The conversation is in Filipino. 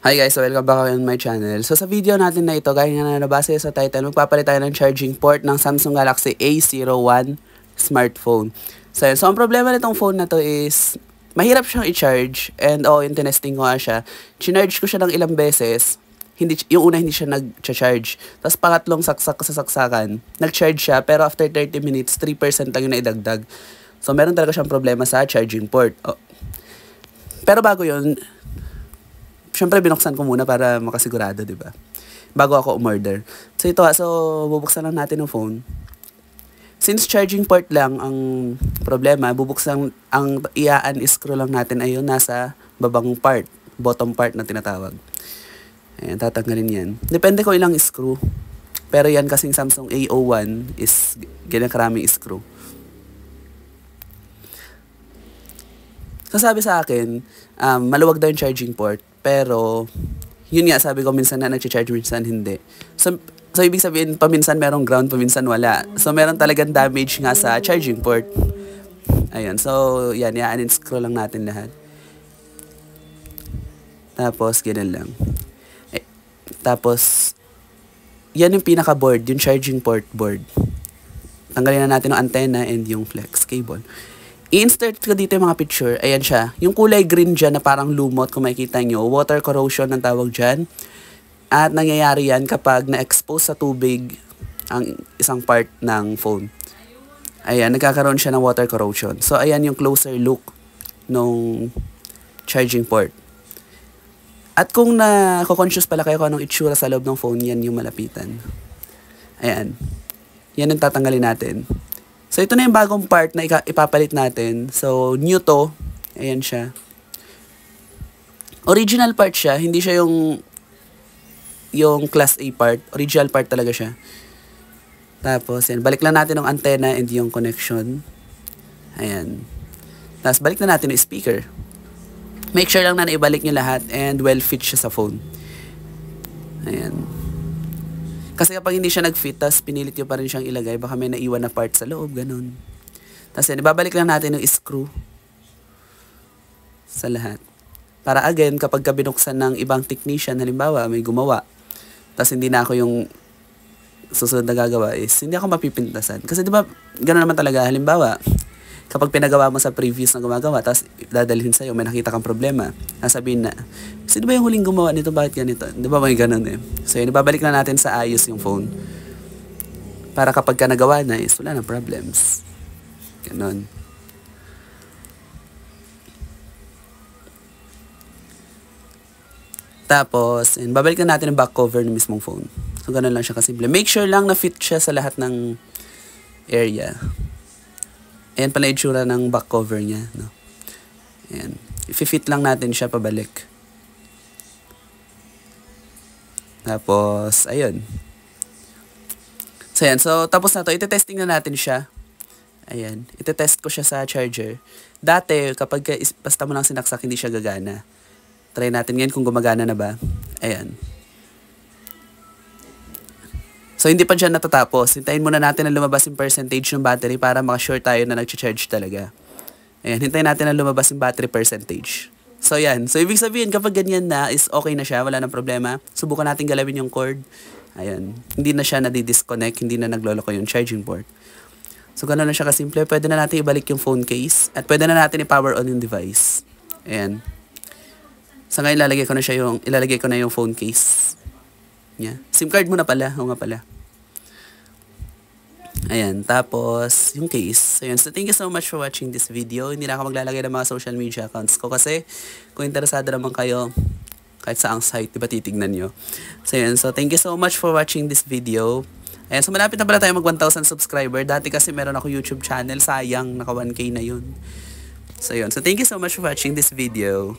Hi guys, so welcome back on my channel. So sa video natin na ito, gaya nga na nabasa sa title, magpapalit tayo ng charging port ng Samsung Galaxy A01 smartphone. So ang problema nitong phone na to is, mahirap siyang i-charge. And yung tinesting ko nga siya, chinarge ko siya ng ilang beses. Yung una hindi siya nag-charge. Tapos pangatlong saksak sa saksakan, nag-charge siya, pero after 30 minutes, 3% lang yung naidagdag. So meron talaga siyang problema sa charging port. Pero bago yun, syempre binuksan ko muna para makasigurado, di ba? Bago ako umorder. So bubuksan lang natin yung phone. Since charging port lang ang problema, ang i-unscrew lang natin ay yung nasa babang part, bottom part na tinatawag. Ayan, tatanggalin yan. Depende ko ilang screw. Pero yan kasing Samsung A01 is ganyan karaming screw. So sabi sa akin, maluwag daw yung charging port. Pero, yun nga, sabi ko, minsan na nag-charge, minsan hindi. So ibig sabihin, paminsan merong ground, paminsan wala. So, meron talagang damage nga sa charging port. Ayun, so, yan, i-unscrew lang natin lahat. Tapos, ganun lang. Tapos, yan yung pinaka-board, yung charging port board. Tanggalin na natin yung antenna and yung flex cable. I-insert ko dito yung mga picture. Ayan siya. Yung kulay green dyan na parang lumot, kung makikita nyo. Water corrosion ang tawag dyan. At nangyayari yan kapag na-expose sa tubig ang isang part ng phone. Ayan, nagkakaroon siya ng water corrosion. So, ayan yung closer look nung charging port. At kung na-conscious pala kayo kung anong itsura sa loob ng phone, yan yung malapitan. Ayan. Yan ang tatanggalin natin. So, ito na yung bagong part na ipapalit natin. So, new to. Ayan siya. Original part siya. Hindi siya yung class A part. Original part talaga siya. Tapos, yan. Balik lang natin yung antenna and yung connection. Ayan. Tapos, balik na natin yung speaker. Make sure lang na naibalik nyo lahat and well-fit siya sa phone. Ayan. Kasi kapag hindi siya nag-fit, tapos pinilit nyo pa rin siyang ilagay, baka may naiwan na part sa loob, ganun. Tapos yan, ibabalik lang natin yung screw sa lahat. Para again, kapag binuksan ng ibang technician, halimbawa, may gumawa, tapos hindi na ako yung susunod na gagawa is, hindi ako mapipintasan. Kasi diba, gano'n naman talaga, halimbawa, kapag pinagawa mo sa previous na gumagawa, tapos dadalhin sa'yo, may nakita kang problema, sasabihin na, sino ba yung huling gumawa nito? Bakit ganito? Di ba may ganun eh? So yun, ibabalik na natin sa ayos yung phone. Para kapag ka nagawa na is, wala na problems. Ganon. Tapos, yun, babalik na natin yung back cover ng mismong phone. So ganon lang siya kasimple. Make sure lang na fit siya sa lahat ng area. Ayan pala yung itsura ng back cover niya. No? Ayan. I-fit lang natin siya pabalik. Tapos, ayun. So, ayan. So, tapos na to. Ite-testing na natin siya. Ayan. Ite-test ko siya sa charger. Dati, kapag basta mo lang sinaksak, hindi siya gagana. Try natin ngayon kung gumagana na ba. Ayan. So, hindi pa dyan natatapos. Hintayin muna natin na lumabas yung percentage ng battery para makasure tayo na nag-charge talaga. Ayan, hintayin natin na lumabas yung battery percentage. So, yan. So, ibig sabihin, kapag ganyan na, is okay na siya. Wala nang problema. Subukan natin galawin yung cord. Ayan. Hindi na siya nadi-disconnect. Hindi na nagloloko yung charging port. So, gano'n na siya kasimple. Pwede na natin ibalik yung phone case. At pwede na natin i-power on yung device. Ayan. So, ngayon ilalagay ko na yung phone case. Yeah. SIM card mo na pala. Oo nga pala. Ayan, tapos yung case. Ayan, so thank you so much for watching this video. Hindi na ako maglalagay ng mga social media accounts ko kasi kung interesado naman kayo kahit saang site, diba titignan nyo. So ayan, so thank you so much for watching this video. Ayan, so malapit na pala tayo mag 1,000 subscriber. Dati kasi meron ako YouTube channel, sayang, naka 1K na yun. So ayan, so thank you so much for watching this video.